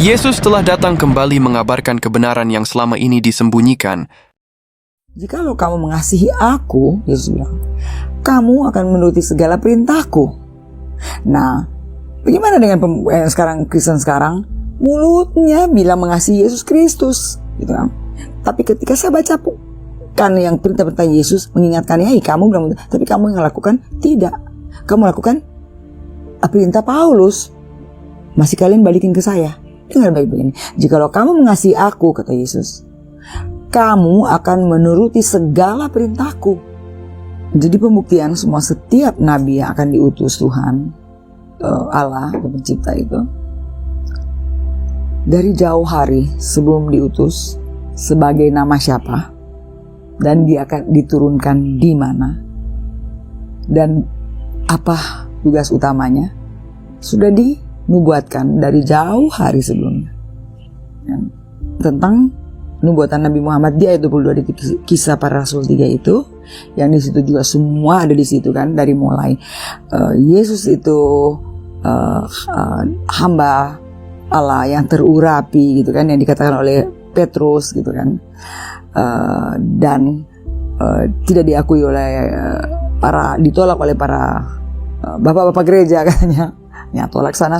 Yesus telah datang kembali mengabarkan kebenaran yang selama ini disembunyikan. Jikalau kamu mengasihi aku, Yesus bilang, kamu akan menuruti segala perintahku. Nah, bagaimana dengan Kristen sekarang? Mulutnya bilang mengasihi Yesus Kristus, gitu kan? Tapi ketika saya baca kan yang perintah-perintah Yesus, mengingatkannya, kamu bilang, tapi kamu yang lakukan tidak. Kamu lakukan perintah Paulus. Masih kalian balikin ke saya. Dengar baik-baik ini. Jikalau kamu mengasihi aku, kata Yesus, kamu akan menuruti segala perintahku. Jadi pembuktian semua setiap nabi yang akan diutus Tuhan, Allah, pencipta itu, dari jauh hari sebelum diutus, sebagai nama siapa, dan dia akan diturunkan di mana, dan apa tugas utamanya, sudah dinubuatkan dari jauh hari sebelumnya. Tentang nubuatan Nabi Muhammad di ayat 22 di Kisah Para Rasul 3 itu, yang di situ juga semua ada di situ kan, dari mulai Yesus itu hamba Allah yang terurapi gitu kan, yang dikatakan oleh Petrus gitu kan, dan tidak diakui oleh ditolak oleh para bapak-bapak gereja katanya. Ya, tolak sama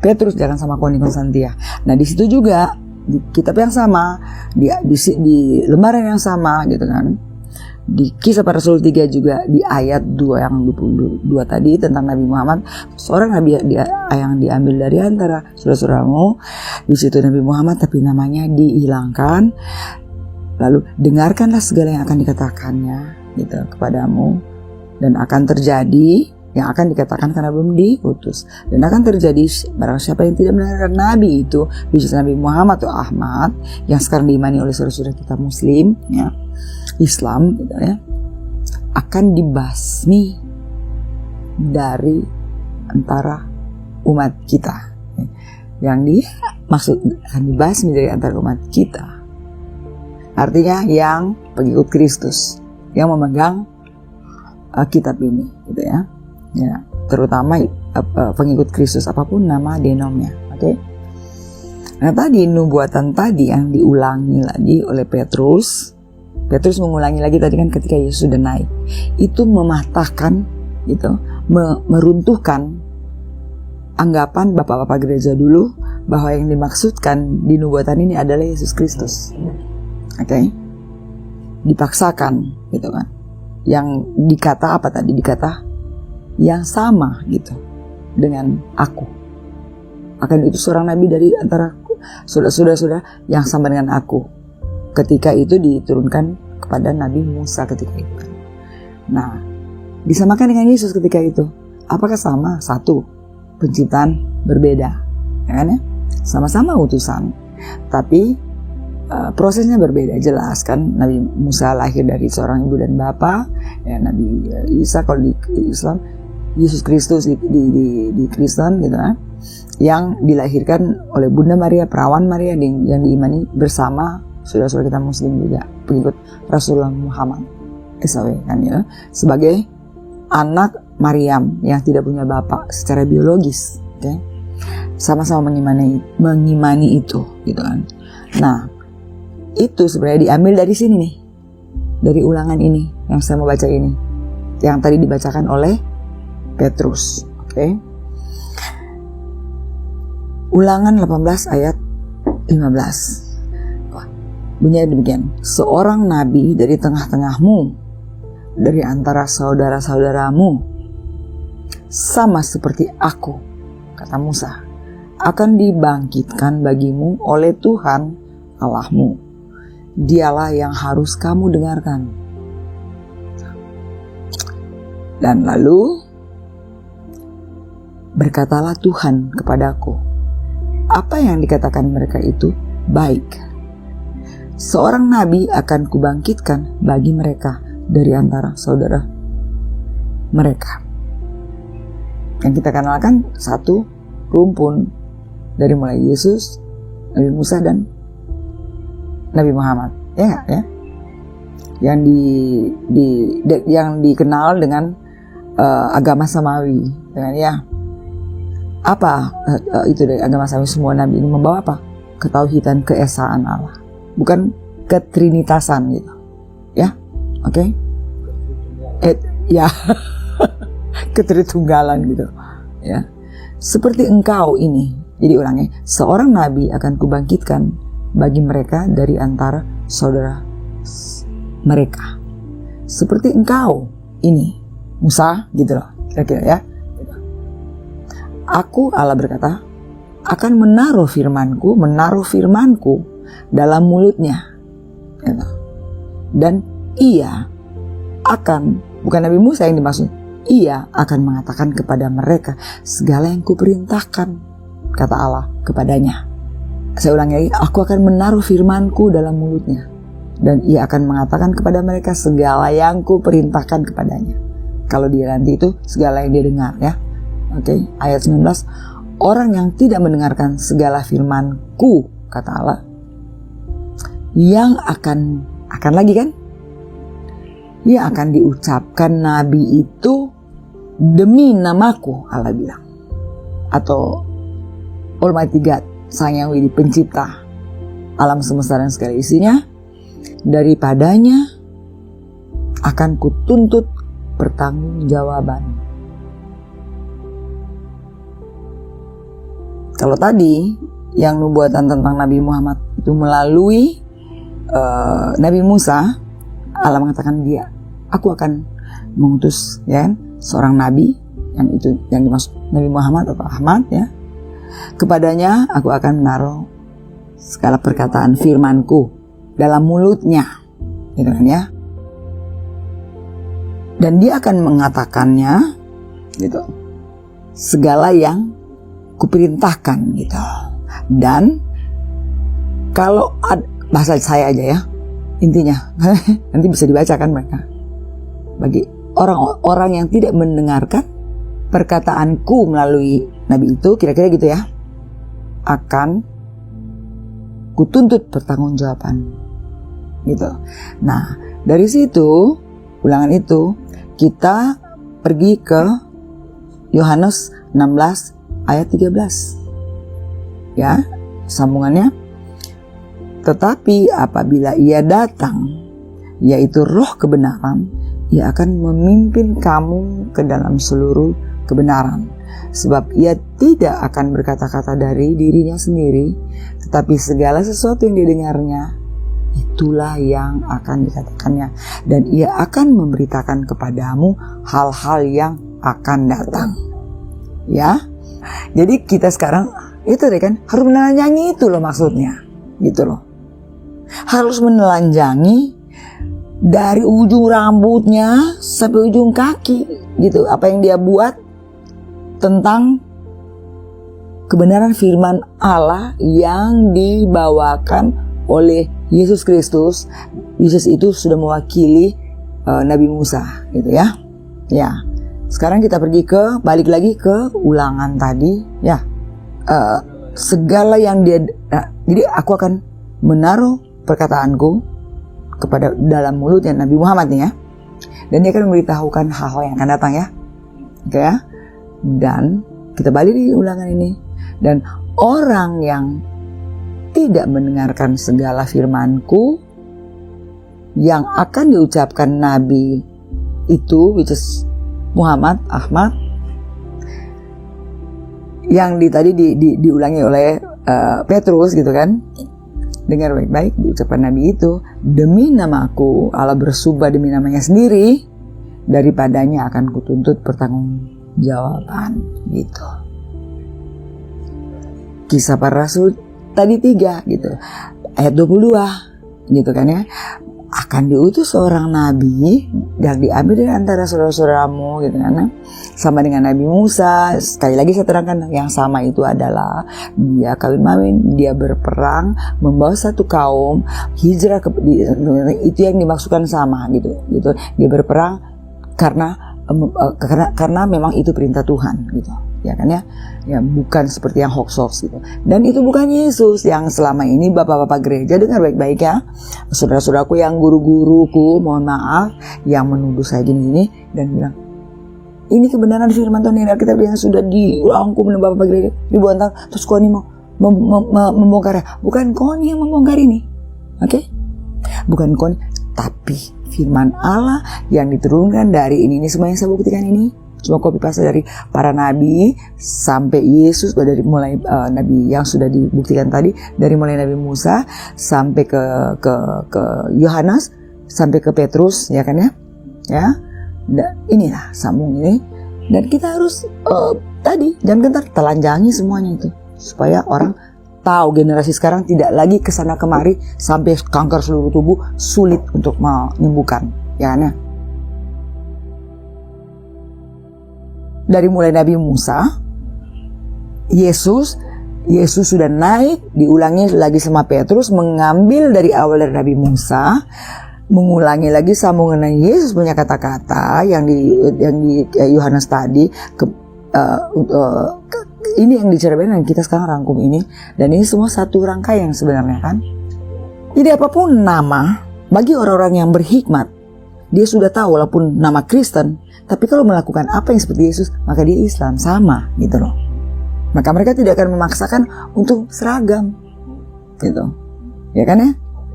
Petrus, jangan sama Koni Konstantia. Nah di situ juga di kitab yang sama, di lembaran yang sama gitu kan, di Kisah Para Rasul 3 juga di ayat 2 yang 22 tadi tentang Nabi Muhammad, seorang nabi yang diambil dari antara saudara-saudaramu. Di situ Nabi Muhammad tapi namanya dihilangkan. Lalu dengarkanlah segala yang akan dikatakannya gitu kepadamu, dan akan terjadi yang akan dikatakan karena belum diutus, dan akan terjadi barang siapa yang tidak mendengarkan Nabi itu, bisa Nabi Muhammad atau Ahmad yang sekarang diimani oleh saudara-saudara kita Muslim, ya, Islam, gitu ya, akan dibasmi dari antara umat kita. Yang dimaksud akan dibasmi dari antara umat kita, artinya yang pengikut Kristus, yang memegang kitab ini, gitu ya. Ya, terutama pengikut Kristus apapun nama denomnya, oke? Nah tadi nubuatan tadi yang diulangi lagi oleh Petrus mengulangi lagi tadi kan ketika Yesus sudah naik, itu mematahkan, gitu, meruntuhkan anggapan bapak-bapak gereja dulu bahwa yang dimaksudkan di nubuatan ini adalah Yesus Kristus, oke? Dipaksakan, gitu kan? Yang dikata apa tadi? Dikata yang sama gitu dengan aku, akan itu seorang nabi dari antara saudara-saudara yang sama dengan aku. Ketika itu diturunkan kepada Nabi Musa ketika itu. Nah, disamakan dengan Yesus ketika itu. Apakah sama? Satu, penciptaan berbeda, ya kan ya? Sama-sama utusan, tapi prosesnya berbeda, jelas kan. Nabi Musa lahir dari seorang ibu dan bapak, ya, Nabi Isa kalau di Islam, Yesus Kristus di Kristen gitu kan, yang dilahirkan oleh Bunda Maria, perawan Maria, yang diimani bersama saudara-saudara kita Muslim juga, pengikut Rasulullah Muhammad SAW kan ya, sebagai anak Maryam yang tidak punya bapak secara biologis, okay? Sama-sama mengimani itu gitu kan. Nah itu sebenarnya diambil dari sini nih, dari ulangan ini yang saya mau baca ini, yang tadi dibacakan oleh Petrus, oke? Ulangan 18 ayat 15. Bunyinya demikian. Seorang nabi dari tengah-tengahmu, dari antara saudara-saudaramu, sama seperti aku, kata Musa, akan dibangkitkan bagimu oleh Tuhan Allahmu. Dialah yang harus kamu dengarkan. Dan lalu berkatalah Tuhan kepadaku, apa yang dikatakan mereka itu baik. Seorang nabi akan kubangkitkan bagi mereka dari antara saudara mereka. Yang kita kenalkan satu rumpun dari mulai Yesus, Nabi Musa dan Nabi Muhammad, ya. Yang dikenal dengan agama Samawi, ya. Apa itu dari agama Samawi? Semua nabi ini membawa apa? Ketauhidan, keesaan Allah, bukan ketrinitasan gitu. Ya, oke? Ya, ketritunggalan gitu. Ya, seperti engkau ini. Jadi ulangnya, seorang nabi akan kubangkitkan bagi mereka dari antara saudara mereka. Seperti engkau ini, Musa, gitu loh, kira-kira ya. Aku, Allah berkata, akan menaruh firmanku dalam mulutnya. Dan ia akan, bukan Nabi Musa yang dimaksud, ia akan mengatakan kepada mereka segala yang kuperintahkan, kata Allah kepadanya. Saya ulangi lagi, aku akan menaruh firmanku dalam mulutnya. Dan ia akan mengatakan kepada mereka segala yang kuperintahkan kepadanya. Kalau dia nanti itu segala yang dia dengar ya. Oke, ayat 19. Orang yang tidak mendengarkan segala firman-Ku, kata Allah, yang akan lagi kan? Yang akan diucapkan nabi itu demi namaku, Allah bilang. Atau Almighty God, Sang Yang Widi, pencipta alam semesta dan segala isinya, daripadanya akan kutuntut pertanggungjawaban. Kalau tadi yang nubuatan tentang Nabi Muhammad itu melalui Nabi Musa, Allah mengatakan aku akan mengutus ya seorang nabi yang dimaksud Nabi Muhammad atau Ahmad ya. Kepadanya aku akan menaruh segala perkataan firmanku dalam mulutnya, gitu kan ya. Dan dia akan mengatakannya, gitu, segala yang kuperintahkan gitu. Dan kalau bahasa saya aja ya, intinya nanti bisa dibacakan mereka. Bagi orang-orang yang tidak mendengarkan perkataanku melalui nabi itu, kira-kira gitu ya, akan kutuntut pertanggungjawaban gitu. Nah, dari situ ulangan itu kita pergi ke Yohanes 16 ayat 13. Ya, sambungannya. Tetapi apabila ia datang, yaitu roh kebenaran, ia akan memimpin kamu ke dalam seluruh kebenaran. Sebab ia tidak akan berkata-kata dari dirinya sendiri, tetapi segala sesuatu yang didengarnya, itulah yang akan dikatakannya. Dan ia akan memberitakan kepadamu hal-hal yang akan datang. Ya, jadi kita sekarang itu deh kan harus menelanjangi itu loh maksudnya, gitu loh. Harus menelanjangi dari ujung rambutnya sampai ujung kaki, gitu. Apa yang dia buat tentang kebenaran firman Allah yang dibawakan oleh Yesus Kristus. Yesus itu sudah mewakili Nabi Musa, gitu ya. Ya. Sekarang kita balik lagi ke ulangan tadi, ya. Segala yang dia, jadi aku akan menaruh perkataanku kepada dalam mulutnya Nabi Muhammad nih ya, dan dia akan memberitahukan hal-hal yang akan datang ya, oke ya. Dan kita balik di ulangan ini, dan orang yang tidak mendengarkan segala firmanku yang akan diucapkan Nabi itu, which is Muhammad, Ahmad, yang tadi diulangi oleh Petrus gitu kan. Dengar baik-baik, diucapkan Nabi itu, demi namaku, Allah bersumpah demi namanya sendiri, daripadanya akan kutuntut pertanggungjawaban, gitu. Kisah para Rasul tadi 3 gitu, ayat 22 gitu kan ya. Akan diutus seorang nabi yang diambil dari antara saudara-saudaramu gitu kan, sama dengan Nabi Musa. Sekali lagi saya terangkan, yang sama itu adalah dia kawin-mawin, dia berperang, membawa satu kaum, hijrah itu yang dimaksudkan sama gitu. Dia berperang karena memang itu perintah Tuhan gitu. Ya kan ya, bukan seperti yang hoax gitu. Dan itu bukan Yesus yang selama ini bapak-bapak gereja, dengar baik-baik ya, saudara-saudaraku yang guru-guruku, mohon maaf, yang menuduh saya gini-gini dan bilang Ini kebenaran firman Tuhan yang Alkitab yang sudah dirangkum oleh Bapak Gereja ribuan tahun. Terus kau ini mau membongkar? Bukan kau yang membongkar ini, oke? Bukan kau, tapi firman Allah yang diturunkan dari ini semua yang saya buktikan ini. Semua copy paste dari para nabi sampai Yesus, dari mulai nabi yang sudah dibuktikan tadi, dari mulai Nabi Musa sampai ke Yohanes sampai ke Petrus, ya kan ya. Inilah sambung ini, dan kita harus tadi jangan gentar, telanjangi semuanya itu supaya orang tahu, generasi sekarang tidak lagi kesana kemari sampai kanker seluruh tubuh sulit untuk menyembuhkan, ya kan ya. Dari mulai Nabi Musa, Yesus sudah naik, diulangi lagi sama Petrus, mengambil dari awal dari Nabi Musa, mengulangi lagi sambungan Yesus punya kata-kata yang di Yohanes tadi, ini yang diceritakan dan kita sekarang rangkum ini, dan ini semua satu rangkaian sebenarnya kan. Jadi apapun nama bagi orang-orang yang berhikmat, dia sudah tahu walaupun nama Kristen, tapi kalau melakukan apa yang seperti Yesus, maka dia Islam, sama gitu loh. Maka mereka tidak akan memaksakan untuk seragam gitu, ya kan ya?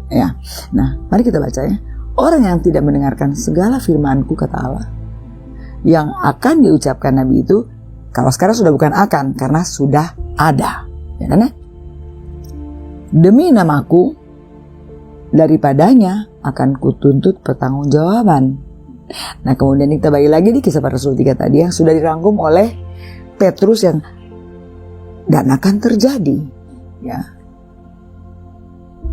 Ya. Nah, mari kita baca ya. Orang yang tidak mendengarkan segala firman-Ku, kata Allah, yang akan diucapkan Nabi itu, kalau sekarang sudah bukan akan, karena sudah ada, ya kan ya? Demi namaku, daripadanya akan kutuntut pertanggungjawaban. Nah, kemudian kita balik lagi di Kisah Para Rasul 3 tadi yang sudah dirangkum oleh Petrus, yang dan akan terjadi ya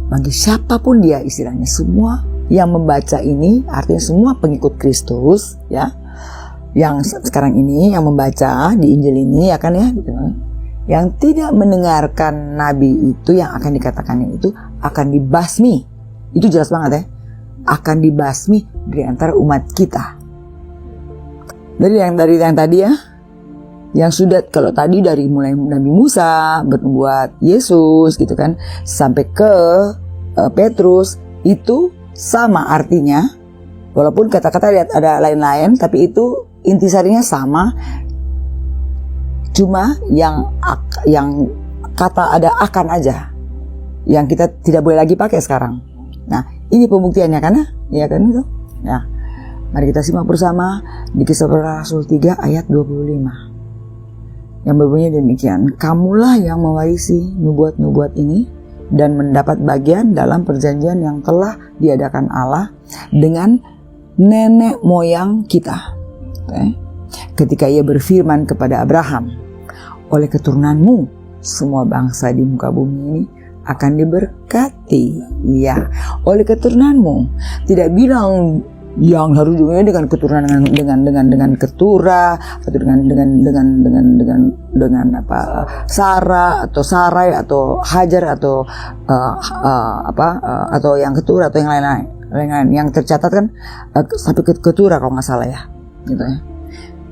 bagi siapapun dia, istilahnya semua yang membaca ini, artinya semua pengikut Kristus ya, yang sekarang ini yang membaca di Injil ini ya kan ya, yang tidak mendengarkan Nabi itu, yang akan dikatakannya itu akan dibasmi. Itu jelas banget ya, akan dibasmi dari antara umat kita. Dari yang tadi ya, yang sudah, kalau tadi dari mulai Nabi Musa bernubuat, Yesus gitu kan, sampai ke Petrus, itu sama artinya, walaupun kata-kata lihat ada lain-lain, tapi itu intisarinya sama. Cuma yang kata ada akan aja yang kita tidak boleh lagi pakai sekarang. Nah, ini pembuktiannya kan ya kan itu. Ya. Mari kita simak bersama di Kisah Para Rasul 3 ayat 25. Yang berbunyi demikian, kamulah yang mewarisi nubuat-nubuat ini dan mendapat bagian dalam perjanjian yang telah diadakan Allah dengan nenek moyang kita. Ketika ia berfirman kepada Abraham, oleh keturunanmu semua bangsa di muka bumi ini akan diberkati, ya, oleh keturunanmu. Tidak bilang yang harus dengan keturunan dengan ketura atau dengan apa, Sarah atau Sarai atau Hajar atau atau yang ketura atau yang lain-lain. Yang tercatat kan sampai ketura kalau nggak salah ya, gitu ya.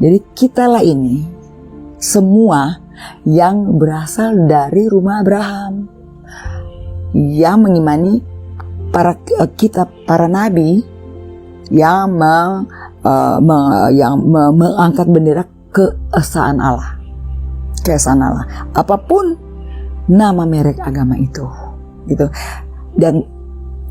Jadi kitalah ini semua yang berasal dari rumah Abraham, yang mengimani para nabi yang mengangkat bendera keesaan Allah. Apapun nama merek agama itu, gitu. Dan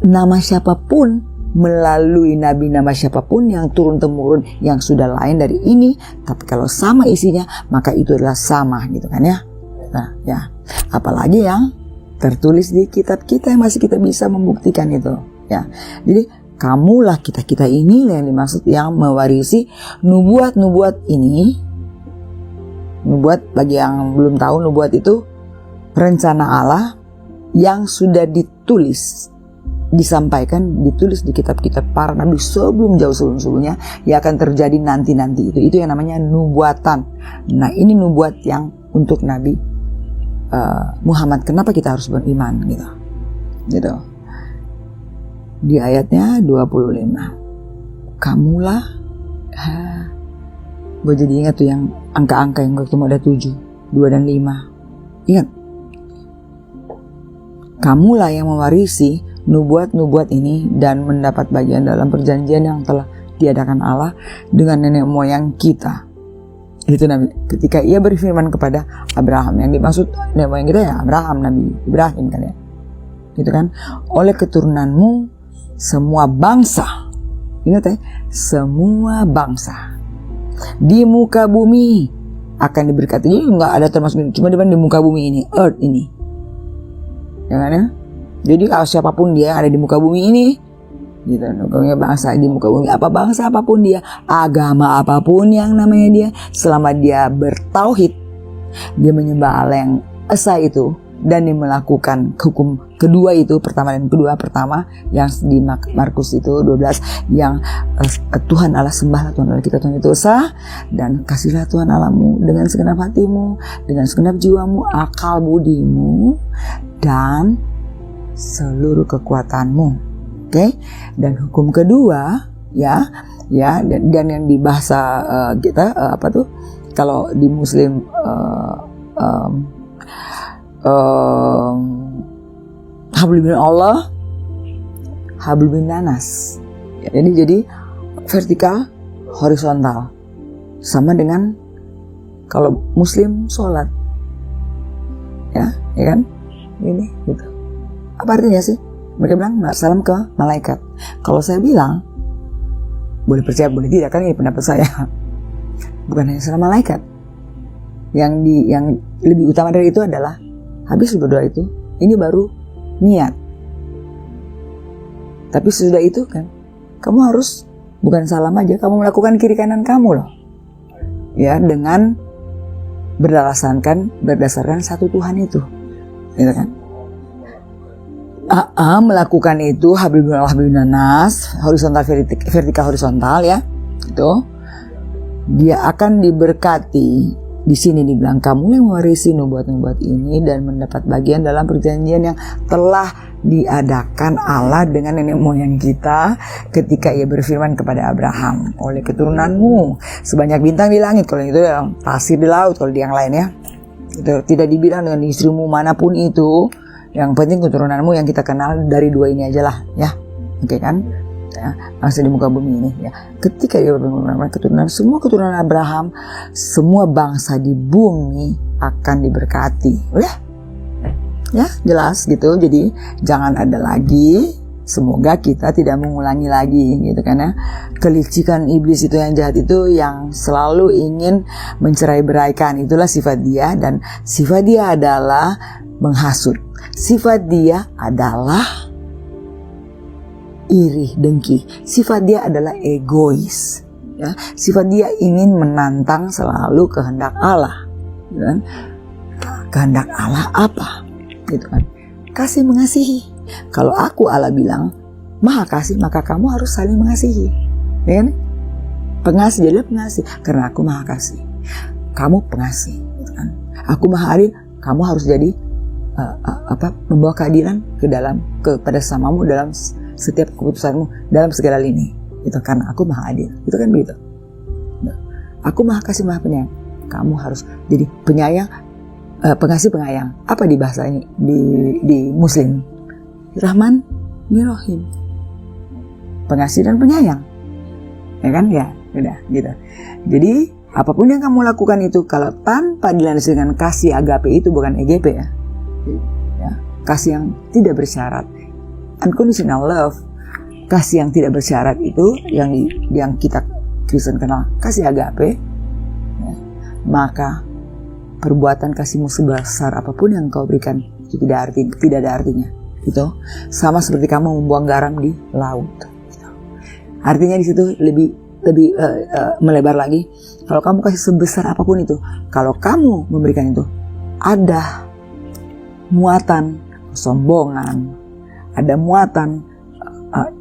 nama siapapun, melalui nabi nama siapapun yang turun temurun yang sudah lain dari ini, tapi kalau sama isinya maka itu adalah sama, gitu kan ya. Nah, ya, apalagi yang tertulis di kitab kita yang masih kita bisa membuktikan itu ya. Jadi kamulah kita ini yang dimaksud yang mewarisi nubuat ini. Nubuat, bagi yang belum tahu, nubuat itu rencana Allah yang sudah ditulis, ditulis di kitab-kitab para nabi sebelumnya yang akan terjadi nanti itu yang namanya nubuatan. Nah, ini nubuat yang untuk Nabi Muhammad. Kenapa kita harus beriman gitu. Di ayatnya 25, kamulah, gue jadi ingat tuh yang angka-angka yang gue ketemu ada 7, 2 dan 5. Ingat, kamulah yang mewarisi nubuat-nubuat ini dan mendapat bagian dalam perjanjian yang telah diadakan Allah dengan nenek moyang kita. Itu Nabi ketika ia berfirman kepada Abraham, yang dimaksud nenek moyang kita ya Abraham, Nabi Ibrahim kan ya. Gitu kan, oleh keturunanmu semua bangsa, ingat ya, semua bangsa di muka bumi akan diberkati. Jadi nggak ada termasuk cuma di muka bumi ini, earth ini, ya kan ya. Jadi kalau siapapun dia ada di muka bumi ini, gitu, bangsa di muka bumi, apa bangsa apapun dia, agama apapun yang namanya dia, selama dia bertauhid, dia menyembah Allah yang esa itu, dan dia melakukan hukum kedua itu, pertama dan kedua, pertama yang di Markus itu 12, yang Tuhan Allah sembahlah Tuhan Allah kita Tuhan itu esa, dan kasihlah Tuhan Allahmu dengan segenap hatimu, dengan segenap jiwamu, akal budimu, dan seluruh kekuatanmu. Oke, dan hukum kedua ya dan yang di bahasa kita apa tuh kalau di Muslim hablum min Allah, hablum min nanas. Jadi vertikal, horizontal, sama dengan kalau Muslim sholat, ya kan? Ini gitu. Apa artinya sih? Mereka bilang salam ke malaikat. Kalau saya bilang, boleh percaya boleh tidak, kan ini pendapat saya. Bukan hanya salam malaikat. Yang lebih utama dari itu adalah habis berdoa itu, ini baru niat. Tapi sesudah itu kan, kamu harus bukan salam aja, kamu melakukan kiri kanan kamu loh. Ya, dengan berdasarkan satu Tuhan itu. Gitu kan? Melakukan itu hablillah nas, horizontal vertikal horizontal ya. Itu dia akan diberkati. Di sini dibilang kamu yang mewarisi nubuat-nubuat ini dan mendapat bagian dalam perjanjian yang telah diadakan Allah dengan nenek moyang kita ketika ia berfirman kepada Abraham, oleh keturunanmu sebanyak bintang di langit. Kalau itu pasir di laut, kalau di yang lain ya. Itu tidak dibilang dengan istrimu manapun itu. Yang penting keturunanmu yang kita kenal dari dua ini aja lah ya. Oke kan? Ya, bangsa di muka bumi ini ya. Ketika dia berfirman keturunan, semua keturunan Abraham, semua bangsa di bumi akan diberkati. Udah? Ya, jelas gitu. Jadi jangan ada lagi, semoga kita tidak mengulangi lagi gitu kan ya. Kelicikan iblis itu yang jahat itu, yang selalu ingin mencerai-beraikan, itulah sifat dia. Dan sifat dia adalah menghasut. Sifat dia adalah iri, dengki. Sifat dia adalah egois. Ya, sifat dia ingin menantang selalu kehendak Allah. Dan kehendak Allah apa? Gitu kan? Kasih mengasihi. Kalau aku Allah bilang maha kasih, maka kamu harus saling mengasihi. Ya kan? Pengasih, jadilah pengasih karena aku maha kasih. Kamu pengasih. Gitu kan? Aku maha adil, kamu harus jadi membawa keadilan kepada sesamamu dalam setiap keputusanmu dalam segala lini. Itu karena aku maha adil. Itu kan begitu. Nah, aku maha kasih, maha penyayang. Kamu harus jadi penyayang, pengasih penyayang. Apa di bahasa ini di Muslim? Rahman, Rahim. Pengasih dan penyayang. Ya kan? Ya, udah gitu. Jadi apapun yang kamu lakukan itu kalau tanpa dilandasi dengan kasih agape, itu bukan EGP ya. Kasih yang tidak bersyarat, unconditional love, kasih yang tidak bersyarat itu yang kita Kristen kenal kasih agape, ya, maka perbuatan kasihmu sebesar apapun yang kau berikan itu tidak ada artinya. Itu sama seperti kamu membuang garam di laut. Artinya di situ lebih melebar lagi. Kalau kamu kasih sebesar apapun itu, kalau kamu memberikan itu, ada muatan kesombongan, ada muatan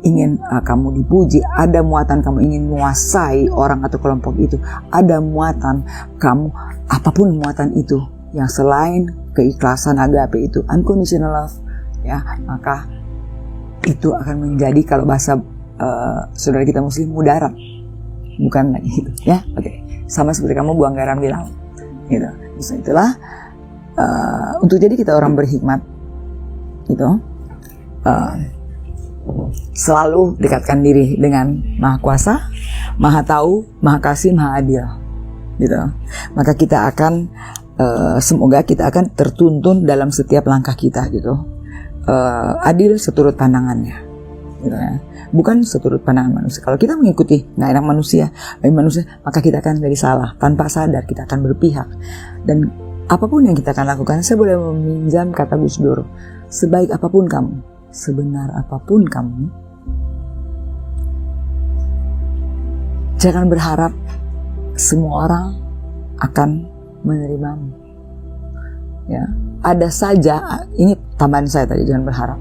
ingin kamu dipuji, ada muatan kamu ingin menguasai orang atau kelompok itu, ada muatan kamu apapun muatan itu yang selain keikhlasan agape itu unconditional love, ya, maka itu akan menjadi kalau bahasa saudara kita Muslim mudarat, bukan lagi itu ya. Oke. Sama seperti kamu buang garam di laut gitu. Itulah untuk jadi kita orang berhikmat itu selalu dekatkan diri dengan Maha Kuasa, Maha Tahu, Maha Kasih, Maha Adil. gitu. Maka kita akan semoga kita akan tertuntun dalam setiap langkah kita gitu. Adil seturut pandangannya gitu ya. Bukan seturut pandangan manusia. Kalau kita mengikuti nggak enak manusia, maka kita akan jadi salah. Tanpa sadar kita akan berpihak. Dan apapun yang kita akan lakukan, saya boleh meminjam kata Gus Dur, sebaik apapun kamu, sebenar apapun kamu, jangan berharap semua orang akan menerimamu. Ya, ada saja, ini tambahan saya tadi, jangan berharap.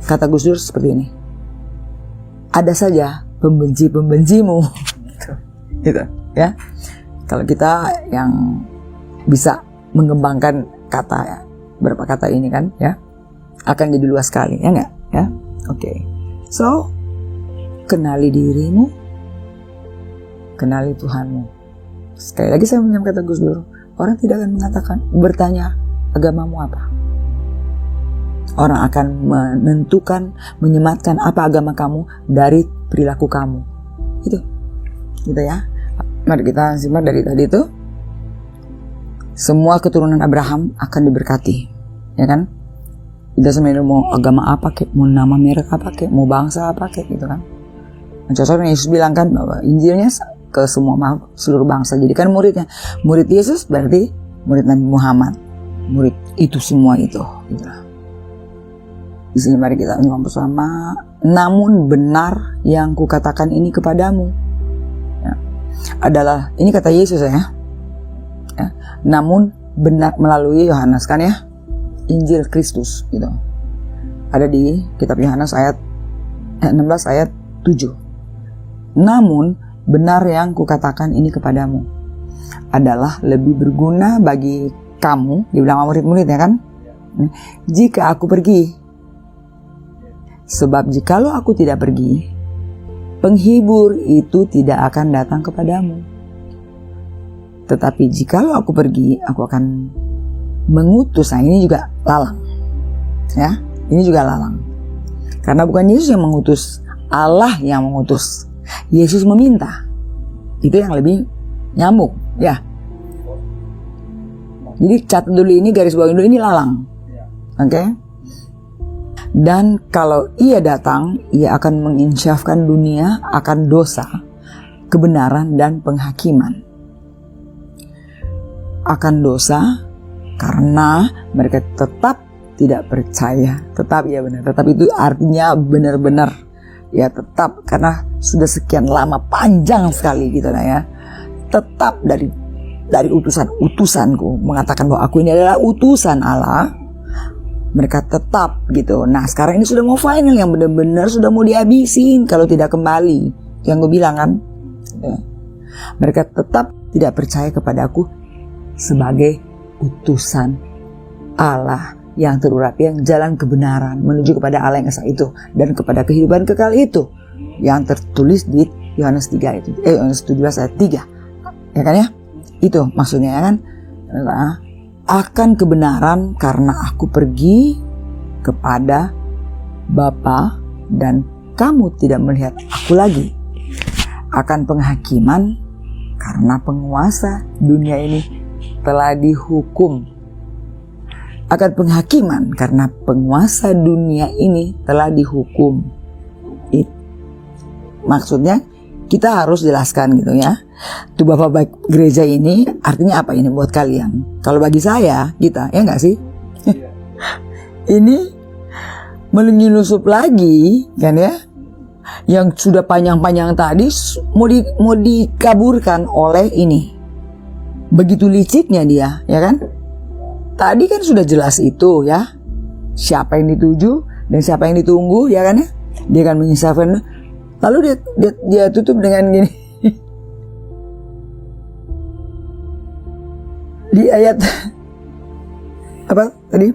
Kata Gus Dur seperti ini, ada saja pembenci-pembencimu. Gitu, ya. Kalau kita yang bisa mengembangkan kata, berapa kata ini kan, ya, akan jadi luas sekali, ya nggak? Ya, oke. So, kenali dirimu, kenali Tuhanmu. Sekali lagi saya menyambung kata Gus Dur, orang tidak akan bertanya agamamu apa. Orang akan menentukan, menyematkan apa agama kamu dari perilaku kamu. Gitu ya. Mari kita simak dari tadi itu. Semua keturunan Abraham akan diberkati, ya kan? Tidak sebenarnya mau agama apa kek, mau nama merek apa kek, mau bangsa apa kek, gitu kan? Contohnya Yesus bilang kan bahwa Injilnya ke semua seluruh bangsa. Jadi kan murid Yesus berarti murid Nabi Muhammad, murid itu semua itu. Gitu. Di sini mari kita ngomong bersama. Namun benar yang kukatakan ini kepadamu, ya, adalah ini kata Yesus ya. Namun benar melalui Yohanes kan ya, Injil Kristus gitu. Ada di kitab Yohanes ayat 16 ayat 7. Namun benar yang kukatakan ini kepadamu adalah lebih berguna bagi kamu, dibilang murid-murid ya kan, jika aku pergi. Sebab jikalau aku tidak pergi, penghibur itu tidak akan datang kepadamu. Tetapi jikalau aku pergi, aku akan mengutus. Nah, ini juga lalang. Ya, ini juga lalang. Karena bukan Yesus yang mengutus, Allah yang mengutus. Yesus meminta. Itu yang lebih nyambung, ya. Jadi catat dulu ini, garis bawah dulu ini lalang. Oke? Dan kalau ia datang, ia akan menginsyafkan dunia akan dosa, kebenaran dan penghakiman. Akan dosa karena mereka tetap tidak percaya. Tetap, ya benar. Tetap itu artinya benar-benar, ya tetap, karena sudah sekian lama, panjang sekali gitu lah ya. Tetap dari utusanku mengatakan bahwa aku ini adalah utusan Allah. Mereka tetap gitu. Nah sekarang ini sudah mau final, yang benar-benar sudah mau dihabisin kalau tidak kembali. Yang gue bilang kan, ya. Mereka tetap tidak percaya kepada aku sebagai utusan Allah yang terurapi, yang jalan kebenaran menuju kepada Allah yang esa itu dan kepada kehidupan kekal itu, yang tertulis di Yohanes 3 itu, Yohanes 17 ayat 3, ya kan ya? Itu maksudnya ya kan? Akan kebenaran karena aku pergi kepada Bapa dan kamu tidak melihat aku lagi. Akan penghakiman karena penguasa dunia ini telah dihukum. Akan penghakiman karena penguasa dunia ini telah dihukum. Maksudnya kita harus jelaskan gitu ya. Tuh Bapak baik gereja ini artinya apa ini buat kalian? Kalau bagi saya, kita, ya nggak sih? Ini menyusup lagi kan ya. Yang sudah panjang-panjang tadi mau dikaburkan oleh ini. Begitu liciknya dia, ya kan? Tadi kan sudah jelas itu ya. Siapa yang dituju dan siapa yang ditunggu, ya kan ya? Dia akan menyisakan. Lalu dia tutup dengan gini. Di ayat apa tadi?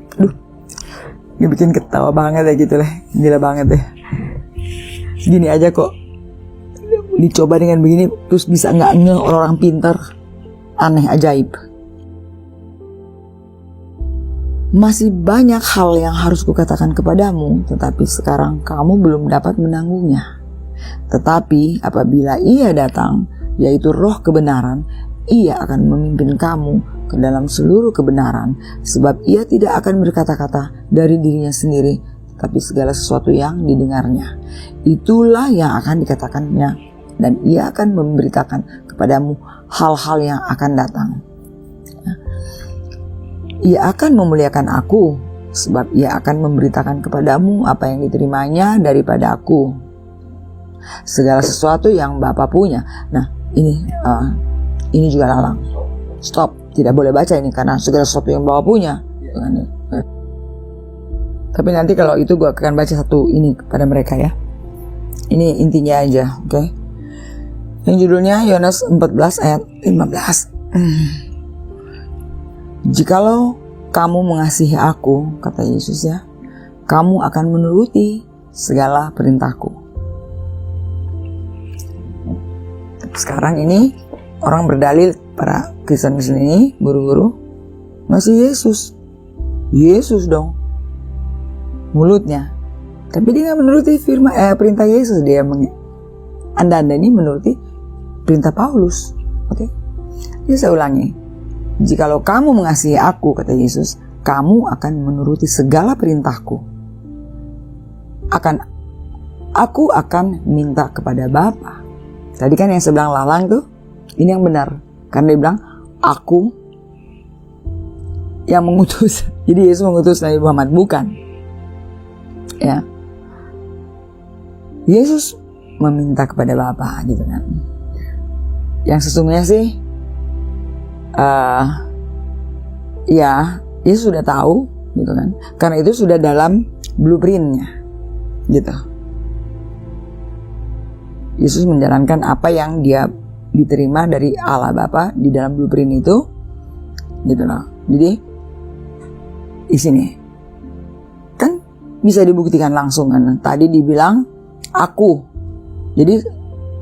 Dia bikin ketawa banget ya gitu lah. Gila banget ya. Gini aja kok dicoba dengan begini terus bisa nggak ngeh orang pintar. Aneh, ajaib. Masih banyak hal yang harus kukatakan kepadamu, tetapi sekarang kamu belum dapat menanggungnya. Tetapi apabila ia datang, yaitu roh kebenaran, ia akan memimpin kamu ke dalam seluruh kebenaran, sebab ia tidak akan berkata-kata dari dirinya sendiri, tapi segala sesuatu yang didengarnya, itulah yang akan dikatakannya, dan ia akan memberitakan kepadamu hal-hal yang akan datang. Ia akan memuliakan aku, sebab ia akan memberitakan kepadamu apa yang diterimanya daripada aku. Segala sesuatu yang Bapa punya. Nah, ini juga lalang. Stop, tidak boleh baca ini karena segala sesuatu yang Bapa punya. Tapi nanti kalau itu gue akan baca satu ini kepada mereka ya. Ini intinya aja, oke? Yang judulnya Yohanes 14 ayat 15. Jikalau kamu mengasihi aku, kata Yesus ya, kamu akan menuruti segala perintahku. Sekarang ini orang berdalil, para Kristen ini, guru-guru, masih Yesus dong mulutnya, tapi dia nggak menuruti perintah Yesus. Anda ini menuruti perintah Paulus. Oke? Jadi saya ulangi. Jikalau kamu mengasihi aku, kata Yesus, kamu akan menuruti segala perintahku. Aku akan minta kepada Bapa. Tadi kan yang saya bilang lalang tuh, ini yang benar. Karena dia bilang, aku yang mengutus. Jadi Yesus mengutus Nabi Muhammad, bukan. Ya. Yesus meminta kepada Bapa gitu kan. Yang sesungguhnya sih ya Yesus sudah tahu gitu kan, karena itu sudah dalam blueprintnya gitu. Yesus menjalankan apa yang dia diterima dari Allah Bapa di dalam blueprint itu gitu loh. Jadi di sini kan bisa dibuktikan langsung kan. Tadi dibilang aku, jadi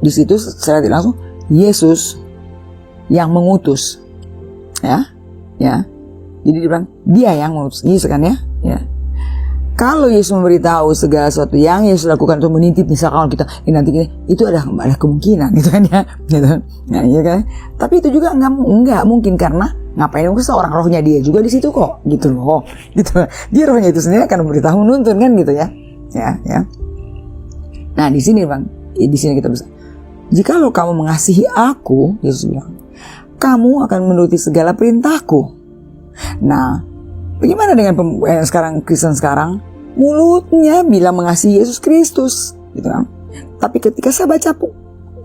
di situ secara tidak langsung Yesus yang mengutus. Ya. Jadi dia bilang dia yang mengutus Yesus kan ya. Kalau Yesus memberitahu segala sesuatu yang Yesus lakukan untuk menitip, misalkan kita nanti itu ada kemungkinan gitu kan ya. Gitu. Nah, iya kan. Tapi itu juga enggak mungkin, karena ngapain seorang rohnya dia juga di situ kok gitu loh. Gitu. Dia rohnya itu sendiri akan memberitahu, menuntun kan gitu ya. Ya. Nah, di sini Bang, di sini kita bisa. Jikalau kamu mengasihi aku, Yesus bilang, kamu akan menuruti segala perintahku. Nah, bagaimana dengan Kristen sekarang? Mulutnya bilang mengasihi Yesus Kristus, gitu kan? Tapi ketika saya baca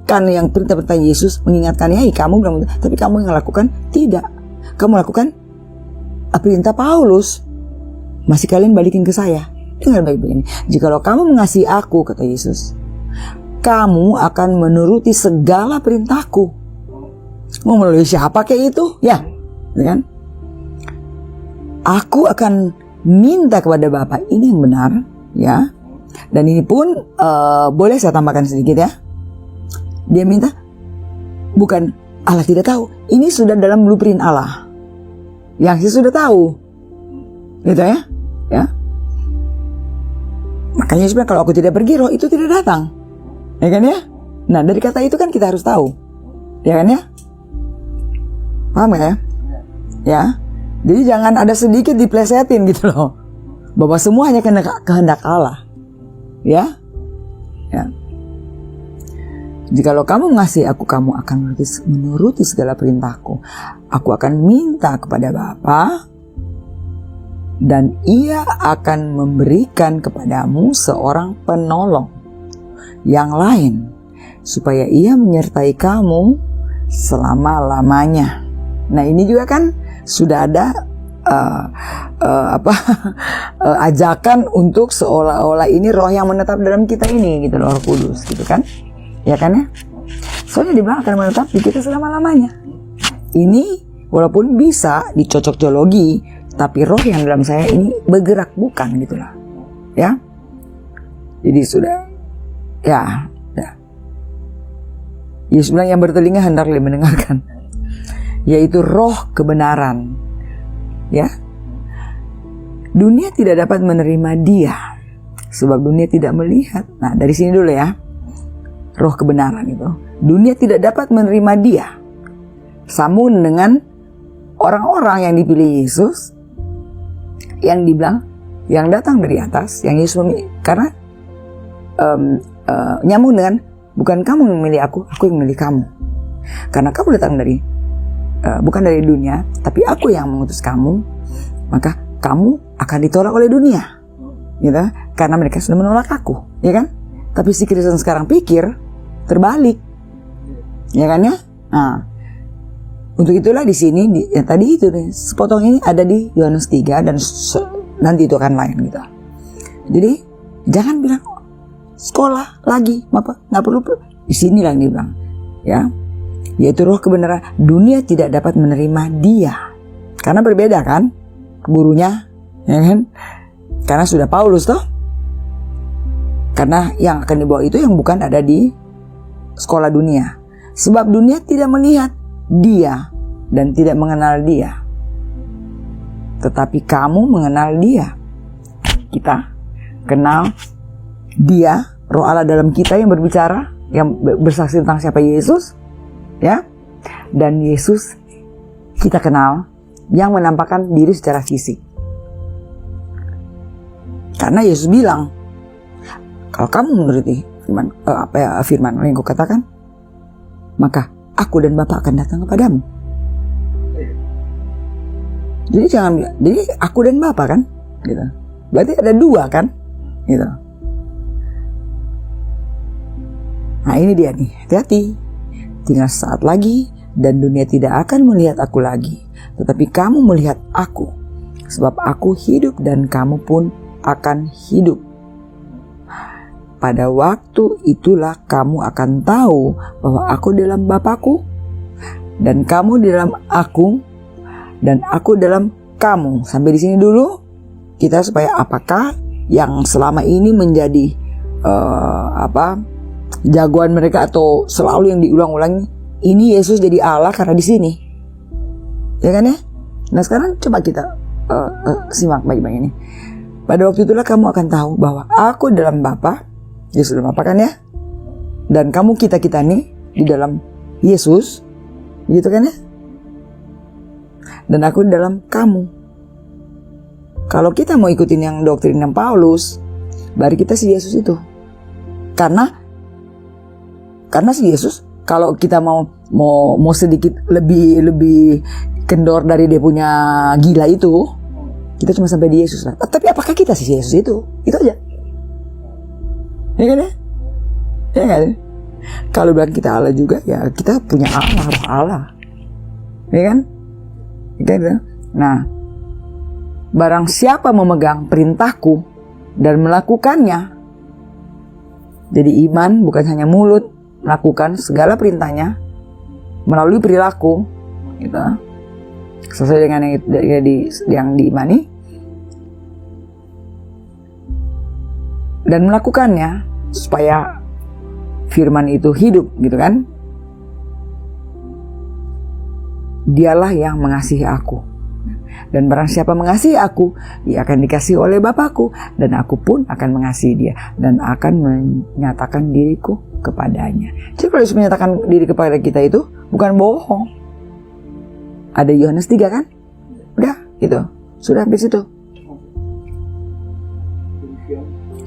kan yang perintah-perintah Yesus mengingatkannya, kamu bilang, tapi kamu yang lakukan tidak. Kamu lakukan perintah Paulus. Masih kalian balikin ke saya. Dengar baik-baik ini. Jikalau kamu mengasihi aku, kata Yesus, kamu akan menuruti segala perintahku. Mau melalui siapa kayak itu? Ya, kan? Aku akan minta kepada Bapa. Ini yang benar, ya. Dan ini pun boleh saya tambahkan sedikit ya. Dia minta, bukan Allah tidak tahu. Ini sudah dalam blueprint Allah. Yang saya sudah tahu, gitu ya. Makanya sebenarnya kalau aku tidak pergi, roh itu tidak datang, ya kan ya. Nah, dari kata itu kan kita harus tahu, ya kan ya. Paham ya? Ya. Jadi jangan ada sedikit diplesetin gitu loh. Bahwa semua hanya kehendak Allah. Ya. Jikalau kamu mengasihi aku, kamu akan menuruti segala perintahku. Aku akan minta kepada Bapa, dan ia akan memberikan kepadamu seorang penolong yang lain, supaya ia menyertai kamu selama-lamanya. Nah, ini juga kan sudah ada ajakan untuk seolah-olah ini roh yang menetap dalam kita ini gitu loh, Roh Kudus gitu kan, ya kan ya. Soalnya dibilang akan menetap di kita selama-lamanya. Ini walaupun bisa dicocok teologi, tapi roh yang dalam saya ini bergerak, bukan gitu lah, ya. Jadi sudah, ya. Yesus bilang yang bertelinga hendaklah mendengarkan, yaitu roh kebenaran. Ya, dunia tidak dapat menerima dia, sebab dunia tidak melihat. Nah, dari sini dulu ya, roh kebenaran itu. Dunia tidak dapat menerima dia, sambung dengan orang-orang yang dipilih Yesus, yang dibilang yang datang dari atas, yang Yesus memilih, karena nyambung dengan bukan kamu yang memilih aku yang memilih kamu, karena kamu datang dari bukan dari dunia, tapi aku yang mengutus kamu, maka kamu akan ditolak oleh dunia, gitu, karena mereka sudah menolak aku, ya kan? Tapi si Kristen sekarang pikir terbalik, ya kan ya? Nah, untuk itulah di sini yang tadi itu nih, sepotong ini ada di Yohanes 3 dan nanti itu akan lain gitu. Jadi jangan bilang sekolah lagi, apa nggak perlu. Di sini lah yang dibilang, ya, yaitu roh kebenaran. Dunia tidak dapat menerima dia karena berbeda kan gurunya, ya kan? Karena sudah Paulus toh. Karena yang akan dibawa itu yang bukan ada di sekolah dunia. Sebab dunia tidak melihat dia dan tidak mengenal dia. Tetapi kamu mengenal dia. Kita kenal dia, roh Allah dalam kita yang berbicara, yang bersaksi tentang siapa Yesus, ya. Dan Yesus kita kenal yang menampakkan diri secara fisik. Karena Yesus bilang, kalau kamu menuruti firman yang kau katakan, maka aku dan Bapa akan datang kepadamu. Jadi jangan bilang, jadi aku dan Bapa kan, gitu. Berarti ada dua kan, gitu. Nah ini dia nih, hati-hati. Tinggal saat lagi dan dunia tidak akan melihat aku lagi, tetapi kamu melihat aku, sebab aku hidup dan kamu pun akan hidup. Pada waktu itulah kamu akan tahu bahwa aku dalam Bapakku dan kamu di dalam aku dan aku dalam kamu. Sampai di sini dulu kita, supaya apakah yang selama ini menjadi jagoan mereka atau selalu yang diulang-ulangi, ini Yesus jadi Allah karena di sini, ya kan ya? Nah sekarang coba kita simak baik-baik ini. Pada waktu itulah kamu akan tahu bahwa aku dalam Bapa, Yesus dalam Bapa kan ya, dan kamu kita nih di dalam Yesus, gitu kan ya? Dan aku di dalam kamu. Kalau kita mau ikutin yang doktrin yang Paulus, bari kita si Yesus itu. Karena si Yesus, kalau kita mau sedikit lebih kendor dari dia punya gila itu, kita cuma sampai di Yesus lah. Tapi apakah kita si Yesus itu? Itu aja. Ya kan ya? Ya kan? Kalau bilang kita Allah juga, ya kita punya Allah, roh Allah. Ya kan? Ya. Nah, barang siapa memegang perintahku dan melakukannya, jadi iman bukan hanya mulut, melakukan segala perintahnya melalui perilaku, gitu, sesuai dengan yang diimani, dan melakukannya supaya firman itu hidup, gitu kan? Dialah yang mengasihi aku. Dan barang siapa mengasihi aku, ia akan dikasihi oleh Bapakku, dan aku pun akan mengasihi dia dan akan menyatakan diriku kepadanya. Jadi kalau Yesus menyatakan diri kepada kita itu bukan bohong. Ada Yohanes 3 kan? Udah gitu. Sudah sampai situ.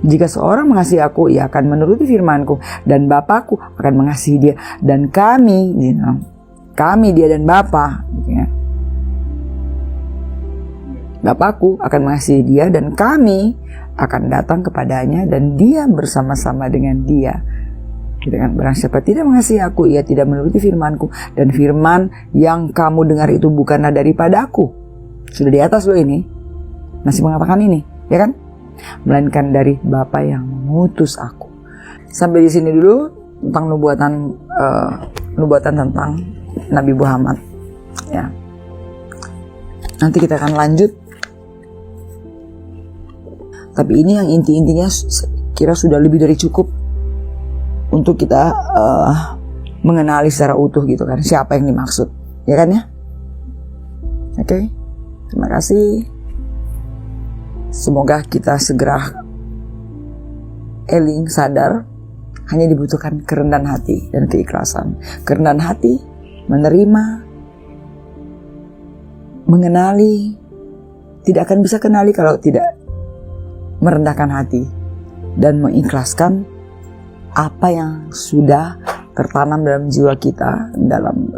Jika seorang mengasihi aku, ia akan menuruti firmanku, dan Bapakku akan mengasihi dia, dan kami, kami dia dan Bapa, ya. Bapakku akan mengasihi dia dan kami akan datang kepadanya dan dia bersama-sama dengan dia. Dengan barang siapa tidak mengasihi aku, ia tidak menuruti firmanku, dan firman yang kamu dengar itu bukanlah daripada aku. Sudah di atas loh ini. Masih mengatakan ini, ya kan? Melainkan dari Bapa yang mengutus aku. Sampai di sini dulu tentang nubuatan tentang Nabi Muhammad. Ya. Nanti kita akan lanjut. Tapi ini yang inti-intinya kira sudah lebih dari cukup untuk kita mengenali secara utuh gitu kan, siapa yang dimaksud, ya kan ya? Oke, terima kasih. Semoga kita segera sadar hanya dibutuhkan kerendahan hati dan keikhlasan. Kerendahan hati menerima mengenali, tidak akan bisa kenali kalau tidak merendahkan hati dan mengikhlaskan apa yang sudah tertanam dalam jiwa kita, dalam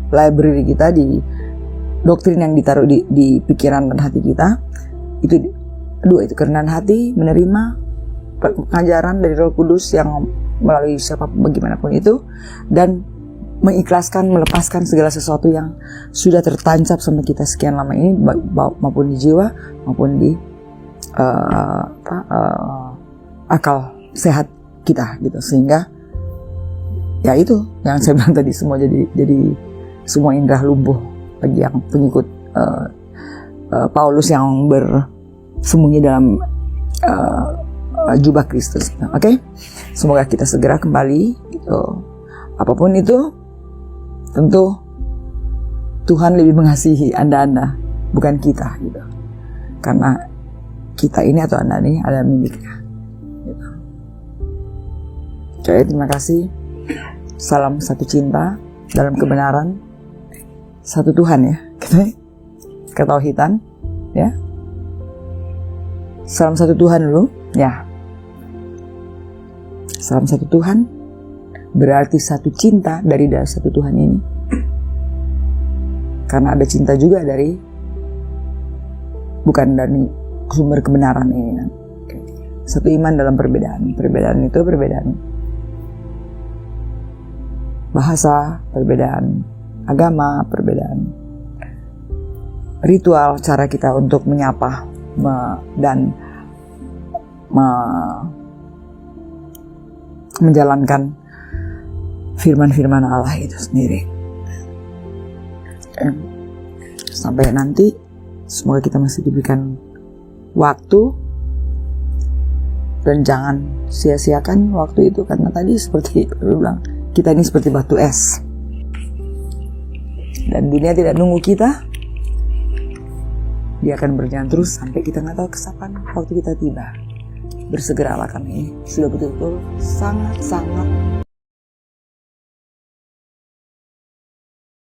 library kita, di doktrin yang ditaruh di pikiran dan hati kita. Itu dua, itu kerendahan hati, menerima pengajaran dari Roh Kudus yang melalui siapapun bagaimanapun itu, dan mengikhlaskan, melepaskan segala sesuatu yang sudah tertancap sama kita sekian lama ini, maupun di jiwa maupun di akal sehat kita gitu. Sehingga ya itu yang saya bilang tadi, semua jadi semua indera lumpuh bagi yang pengikut Paulus yang bersembunyi dalam jubah Kristus. Oke? Semoga kita segera kembali gitu. Apapun itu, tentu Tuhan lebih mengasihi Anda, bukan kita gitu. Karena kita ini atau Anda ini adalah miliknya gitu. Oke, terima kasih. Salam satu cinta dalam kebenaran, satu Tuhan ya, ketauhidan ya. Salam satu Tuhan dulu ya. Salam satu Tuhan berarti satu cinta dari satu Tuhan ini. Karena ada cinta juga dari, bukan dari sumber kebenaran ini kan. Satu iman dalam perbedaan. Perbedaan itu perbedaan bahasa, perbedaan agama, perbedaan ritual, cara kita untuk menyapa dan menjalankan firman-firman Allah itu sendiri. Sampai nanti, semoga kita masih diberikan waktu, dan jangan sia-siakan waktu itu, karena tadi seperti aku bilang, kita ini seperti batu es, dan dunia tidak nunggu kita. Dia akan berjalan terus sampai kita nggak tahu kapan waktu kita tiba. Bersegeralah, kami sudah betul-betul sangat-sangat